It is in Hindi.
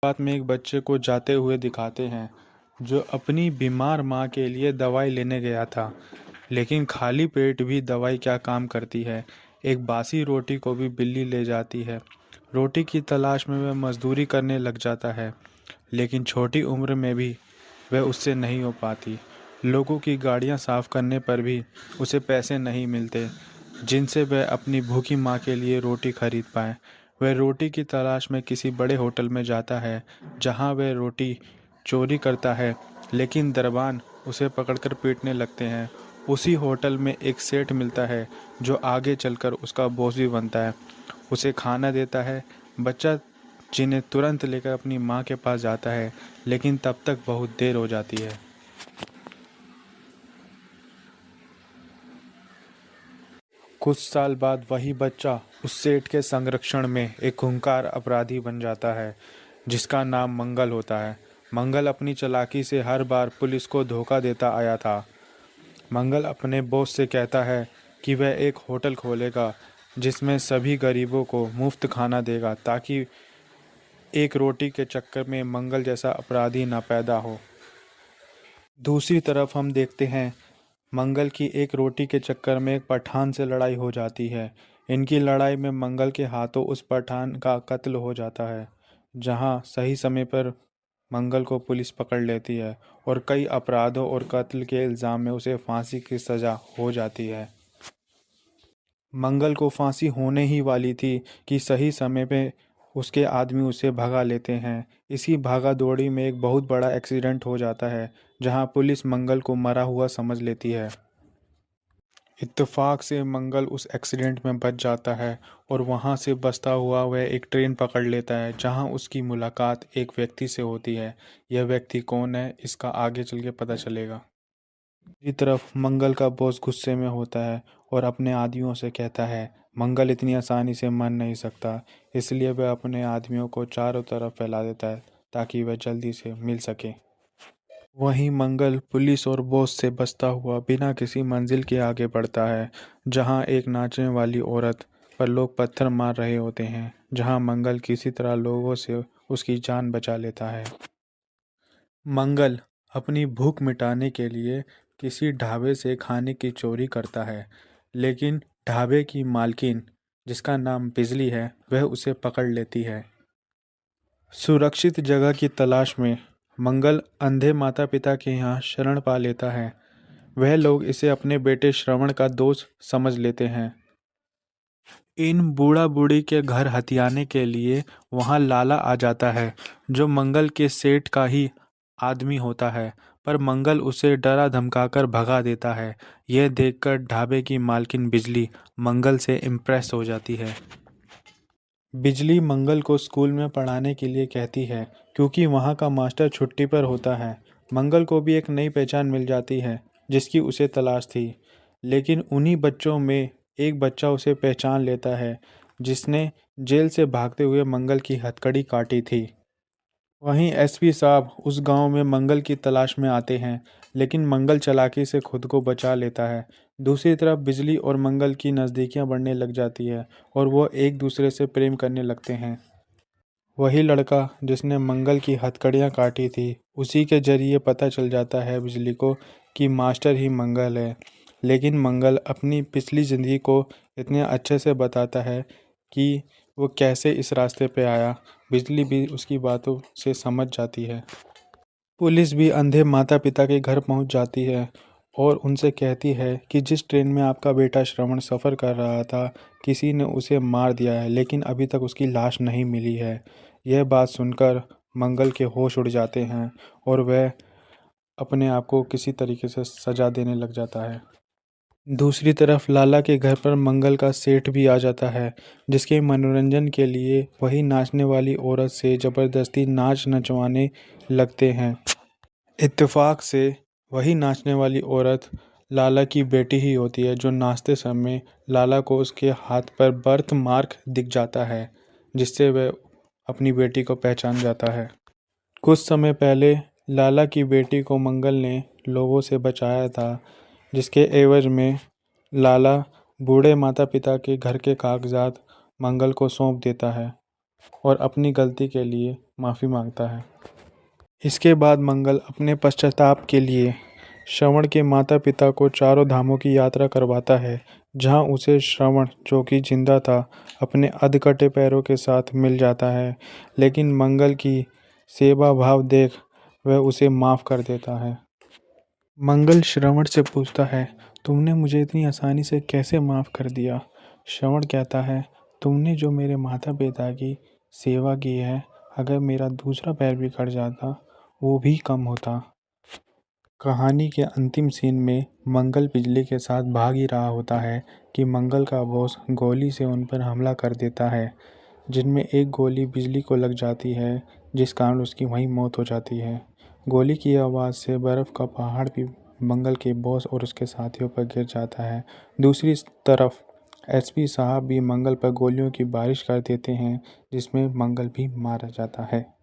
बात में एक बच्चे को जाते हुए दिखाते हैं जो अपनी बीमार माँ के लिए दवाई लेने गया था। लेकिन खाली पेट भी दवाई क्या काम करती है। एक बासी रोटी को भी बिल्ली ले जाती है। रोटी की तलाश में वह मजदूरी करने लग जाता है, लेकिन छोटी उम्र में भी वह उससे नहीं हो पाती। लोगों की गाड़ियाँ साफ करने पर भी उसे पैसे नहीं मिलते जिनसे वह अपनी भूखी माँ के लिए रोटी खरीद पाए। वह रोटी की तलाश में किसी बड़े होटल में जाता है जहाँ वह रोटी चोरी करता है, लेकिन दरबान उसे पकड़कर पीटने लगते हैं। उसी होटल में एक सेठ मिलता है जो आगे चलकर उसका बॉस भी बनता है। उसे खाना देता है। बच्चा जिन्हें तुरंत लेकर अपनी माँ के पास जाता है, लेकिन तब तक बहुत देर हो जाती है। कुछ साल बाद वही बच्चा उस सेठ के संरक्षण में एक खूंखार अपराधी बन जाता है जिसका नाम मंगल होता है। मंगल अपनी चालाकी से हर बार पुलिस को धोखा देता आया था। मंगल अपने बॉस से कहता है कि वह एक होटल खोलेगा जिसमें सभी गरीबों को मुफ्त खाना देगा, ताकि एक रोटी के चक्कर में मंगल जैसा अपराधी ना पैदा हो। दूसरी तरफ हम देखते हैं मंगल की एक रोटी के चक्कर में एक पठान से लड़ाई हो जाती है। इनकी लड़ाई में मंगल के हाथों उस पठान का कत्ल हो जाता है, जहां सही समय पर मंगल को पुलिस पकड़ लेती है और कई अपराधों और कत्ल के इल्ज़ाम में उसे फांसी की सज़ा हो जाती है। मंगल को फांसी होने ही वाली थी कि सही समय पे उसके आदमी उसे भगा लेते हैं। इसी भागा दौड़ी में एक बहुत बड़ा एक्सीडेंट हो जाता है जहां पुलिस मंगल को मरा हुआ समझ लेती है। इत्तेफाक से मंगल उस एक्सीडेंट में बच जाता है और वहां से बचता हुआ वह एक ट्रेन पकड़ लेता है जहां उसकी मुलाकात एक व्यक्ति से होती है। यह व्यक्ति कौन है, इसका आगे चल के पता चलेगा। दूसरी तरफ मंगल का बॉस गुस्से में होता है और अपने आदमियों से कहता है मंगल इतनी आसानी से मर नहीं सकता, इसलिए वह अपने आदमियों को चारों तरफ फैला देता है ताकि वह जल्दी से मिल सके। वहीं मंगल पुलिस और बॉस से बचता हुआ बिना किसी मंजिल के आगे बढ़ता है, जहां एक नाचने वाली औरत पर लोग पत्थर मार रहे होते हैं, जहां मंगल किसी तरह लोगों से उसकी जान बचा लेता है। मंगल अपनी भूख मिटाने के लिए किसी ढाबे से खाने की चोरी करता है, लेकिन ढाबे की मालकिन, जिसका नाम बिजली है, वह उसे पकड़ लेती है। सुरक्षित जगह की तलाश में मंगल अंधे माता पिता के यहाँ शरण पा लेता है। वह लोग इसे अपने बेटे श्रवण का दोस्त समझ लेते हैं। इन बूढ़ा बूढ़ी के घर हथियाने के लिए वहां लाला आ जाता है, जो मंगल के सेठ का ही आदमी होता है, पर मंगल उसे डरा धमकाकर भगा देता है। यह देखकर ढाबे की मालकिन बिजली मंगल से इम्प्रेस हो जाती है। बिजली मंगल को स्कूल में पढ़ाने के लिए कहती है क्योंकि वहाँ का मास्टर छुट्टी पर होता है। मंगल को भी एक नई पहचान मिल जाती है जिसकी उसे तलाश थी, लेकिन उन्हीं बच्चों में एक बच्चा उसे पहचान लेता है जिसने जेल से भागते हुए मंगल की हथकड़ी काटी थी। वहीं एसपी साहब उस गांव में मंगल की तलाश में आते हैं, लेकिन मंगल चालाकी से खुद को बचा लेता है। दूसरी तरफ बिजली और मंगल की नज़दीकियां बढ़ने लग जाती है और वो एक दूसरे से प्रेम करने लगते हैं। वही लड़का जिसने मंगल की हथकड़ियां काटी थी, उसी के जरिए पता चल जाता है बिजली को कि मास्टर ही मंगल है। लेकिन मंगल अपनी पिछली ज़िंदगी को इतने अच्छे से बताता है कि वो कैसे इस रास्ते पे आया। बिजली भी उसकी बातों से समझ जाती है। पुलिस भी अंधे माता पिता के घर पहुंच जाती है और उनसे कहती है कि जिस ट्रेन में आपका बेटा श्रवण सफ़र कर रहा था, किसी ने उसे मार दिया है, लेकिन अभी तक उसकी लाश नहीं मिली है। यह बात सुनकर मंगल के होश उड़ जाते हैं और वह अपने आप को किसी तरीके से सजा देने लग जाता है। दूसरी तरफ लाला के घर पर मंगल का सेठ भी आ जाता है, जिसके मनोरंजन के लिए वही नाचने वाली औरत से ज़बरदस्ती नाच नचवाने लगते हैं। इत्तेफाक से वही नाचने वाली औरत लाला की बेटी ही होती है, जो नाचते समय लाला को उसके हाथ पर बर्थ मार्क दिख जाता है, जिससे वह अपनी बेटी को पहचान जाता है। कुछ समय पहले लाला की बेटी को मंगल ने लोगों से बचाया था, जिसके एवज में लाला बूढ़े माता पिता के घर के कागजात मंगल को सौंप देता है। और अपनी गलती के लिए माफ़ी मांगता है। इसके बाद मंगल अपने पश्चाताप के लिए श्रवण के माता पिता को चारों धामों की यात्रा करवाता है, जहां उसे श्रवण, जो कि जिंदा था, अपने अधकटे पैरों के साथ मिल जाता है। लेकिन मंगल की सेवा भाव देख वह उसे माफ़ कर देता है। मंगल श्रवण से पूछता है, तुमने मुझे इतनी आसानी से कैसे माफ़ कर दिया? श्रवण कहता है, तुमने जो मेरे माता पिता की सेवा की है, अगर मेरा दूसरा पैर भी कट जाता वो भी कम होता। कहानी के अंतिम सीन में मंगल बिजली के साथ भाग ही रहा होता है कि मंगल का बॉस गोली से उन पर हमला कर देता है, जिनमें एक गोली बिजली को लग जाती है, जिस कारण उसकी वहीं मौत हो जाती है। गोली की आवाज़ से बर्फ़ का पहाड़ भी मंगल के बॉस और उसके साथियों पर गिर जाता है। दूसरी तरफ एसपी साहब भी मंगल पर गोलियों की बारिश कर देते हैं, जिसमें मंगल भी मारा जाता है।